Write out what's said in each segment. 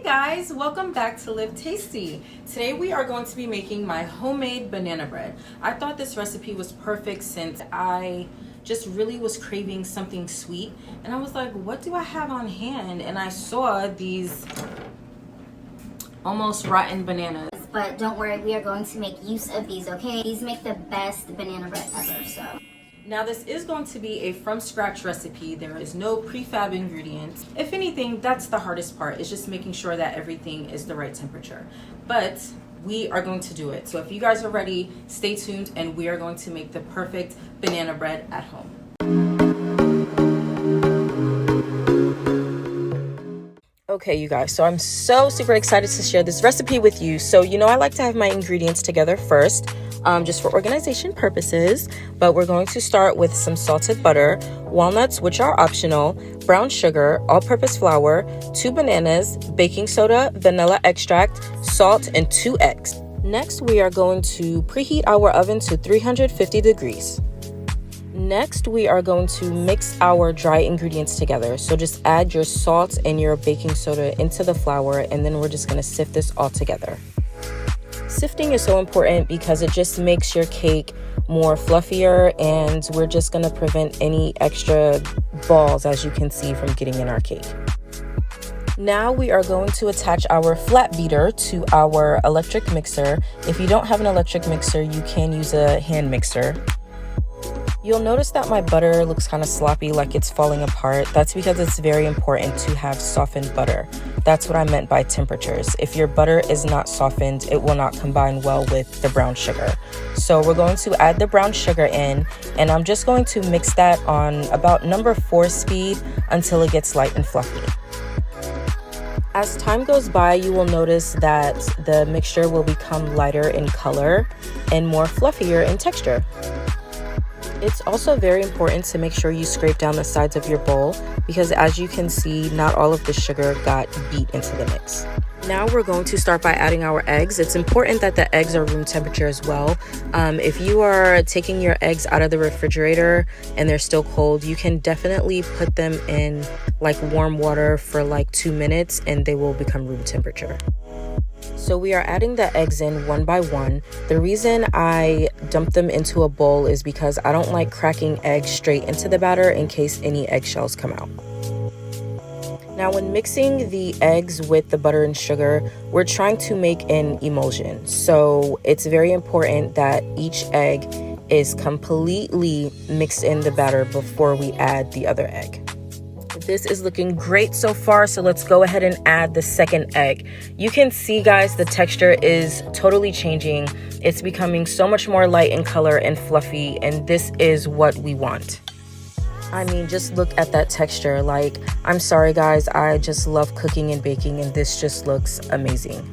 guys, welcome back to Liv Tasty. Today we are going to be making my homemade banana bread. I thought this recipe was perfect since I just really was craving something sweet, and I was like, what do I have on hand? And I saw these almost rotten bananas. But don't worry, we are going to make use of these, okay? These make the best banana bread ever, so. Now this is going to be a from scratch recipe. There is no prefab ingredients. If anything, that's the hardest part, is just making sure that everything is the right temperature. But we are going to do it. So if you guys are ready, stay tuned and we are going to make the perfect banana bread at home. Okay, you guys, so I'm so super excited to share this recipe with you. So, you know, I like to have my ingredients together first, just for organization purposes. But we're going to start with some salted butter, walnuts, which are optional, brown sugar, all-purpose flour, 2 bananas, baking soda, vanilla extract, salt, and 2 eggs. Next, we are going to preheat our oven to 350 degrees. Next, we are going to mix our dry ingredients together. So just add your salt and your baking soda into the flour, and then we're just going to sift this all together. Sifting is so important because it just makes your cake more fluffier, and we're just going to prevent any extra balls, as you can see, from getting in our cake. Now we are going to attach our flat beater to our electric mixer. If you don't have an electric mixer, you can use a hand mixer. You'll notice that my butter looks kind of sloppy, like it's falling apart. That's because it's very important to have softened butter. That's what I meant by temperatures. If your butter is not softened, it will not combine well with the brown sugar. So we're going to add the brown sugar in, and I'm just going to mix that on about number 4 speed until it gets light and fluffy. As time goes by, you will notice that the mixture will become lighter in color and more fluffier in texture. It's also very important to make sure you scrape down the sides of your bowl, because as you can see, not all of the sugar got beat into the mix. Now we're going to start by adding our eggs. It's important that the eggs are room temperature as well. If you are taking your eggs out of the refrigerator and they're still cold, you can definitely put them in like warm water for like 2 minutes and they will become room temperature. So we are adding the eggs in one by one. The reason I dump them into a bowl is because I don't like cracking eggs straight into the batter in case any eggshells come out. Now when mixing the eggs with the butter and sugar, we're trying to make an emulsion. So it's very important that each egg is completely mixed in the batter before we add the other egg. This is looking great so far, so let's go ahead and add the second egg. You can see, guys, the texture is totally changing. It's becoming so much more light in color and fluffy, and this is what we want. I mean, just look at that texture. Like, I'm sorry, guys, I just love cooking and baking, and this just looks amazing.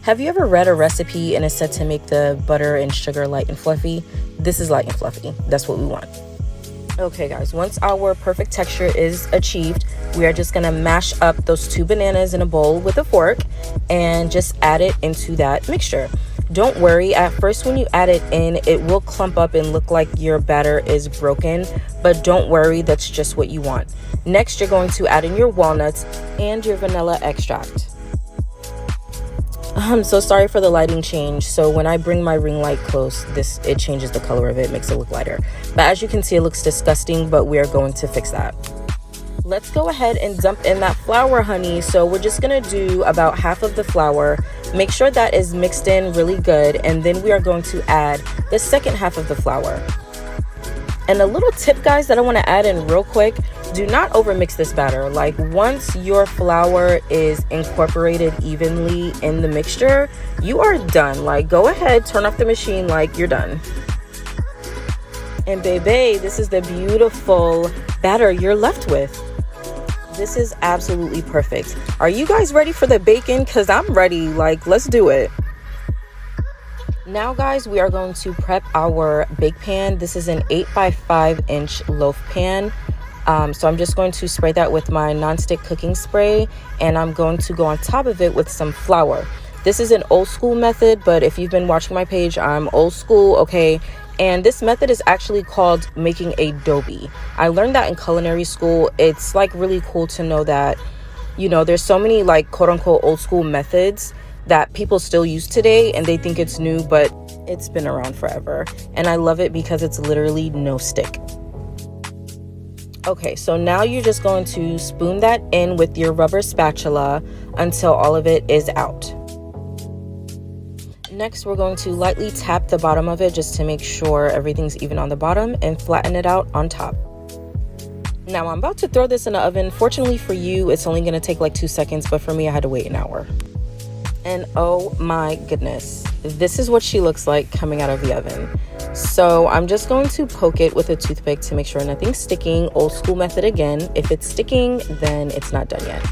Have you ever read a recipe and it said to make the butter and sugar light and fluffy? This is light and fluffy. That's what we want. Okay guys, once our perfect texture is achieved, we are just gonna mash up those 2 bananas in a bowl with a fork and just add it into that mixture. Don't worry, at first when you add it in, it will clump up and look like your batter is broken, but don't worry, that's just what you want. Next, you're going to add in your walnuts and your vanilla extract. I'm so sorry for the lighting change. So when I bring my ring light close, it changes the color of it, makes it look lighter. But as you can see, it looks disgusting, but we are going to fix that. Let's go ahead and dump in that flour, honey. So we're just gonna do about half of the flour. Make sure that is mixed in really good, and then we are going to add the second half of the flour. And a little tip, guys, that I want to add in real quick: do not overmix this batter. Like, once your flour is incorporated evenly in the mixture, you are done. Like, go ahead, turn off the machine, like, you're done. And baby, this is the beautiful batter you're left with. This is absolutely perfect. Are you guys ready for the bacon? Because I'm ready. Like, let's do it. Now, guys, we are going to prep our bake pan. This is an 8 by 5 inch loaf pan. So I'm just going to spray that with my nonstick cooking spray, and I'm going to go on top of it with some flour. This is an old school method, but if you've been watching my page, I'm old school, okay? And this method is actually called making a doby. I learned that in culinary school. It's like really cool to know that You know, there's so many like quote unquote old school methods that people still use today and they think it's new, but it's been around forever. And I love it because it's literally no stick. Okay, so now you're just going to spoon that in with your rubber spatula until all of it is out. Next, we're going to lightly tap the bottom of it just to make sure everything's even on the bottom and flatten it out on top. Now I'm about to throw this in the oven. Fortunately for you, it's only going to take like 2 seconds, but for me, I had to wait an hour. And oh my goodness, this is what she looks like coming out of the oven. So I'm just going to poke it with a toothpick to make sure nothing's sticking. Old school method again. If it's sticking, then it's not done yet.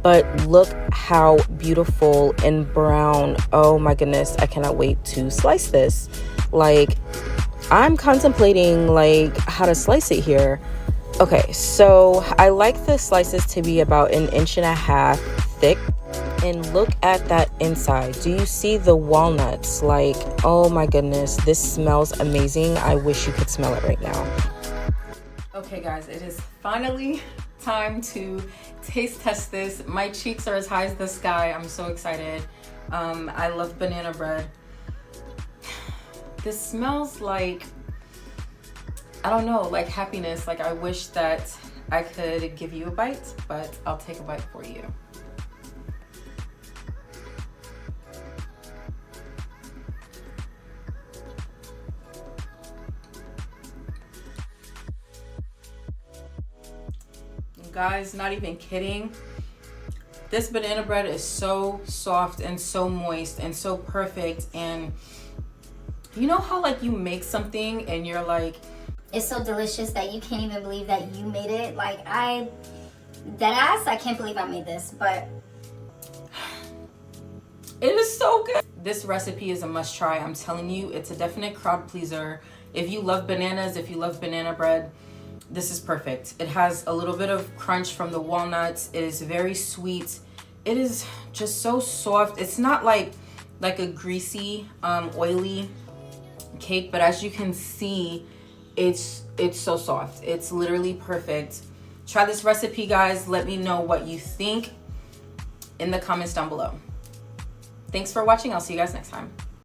But look how beautiful and brown. Oh my goodness, I cannot wait to slice this. Like, I'm contemplating like how to slice it here. Okay, so I like the slices to be about 1.5 inches thick. And look at that inside. Do you see the walnuts? Like, oh my goodness, this smells amazing. I wish you could smell it right now. Okay guys, it is finally time to taste test this. My cheeks are as high as the sky. I'm so excited. I love banana bread. This smells like, I don't know, like happiness. Like, I wish that I could give you a bite, but I'll take a bite for you. Guys, not even kidding. This banana bread is so soft and so moist and so perfect. And you know how like you make something and you're like, it's so delicious that you can't even believe that you made it. Like, I can't believe I made this, but it is so good. This recipe is a must try. I'm telling you, it's a definite crowd pleaser. If you love bananas, if you love banana bread, this is perfect. It has a little bit of crunch from the walnuts. It is very sweet. It is just so soft. It's not like a greasy, oily cake, but as you can see, it's so soft. It's literally perfect. Try this recipe, guys. Let me know what you think in the comments down below. Thanks for watching. I'll see you guys next time.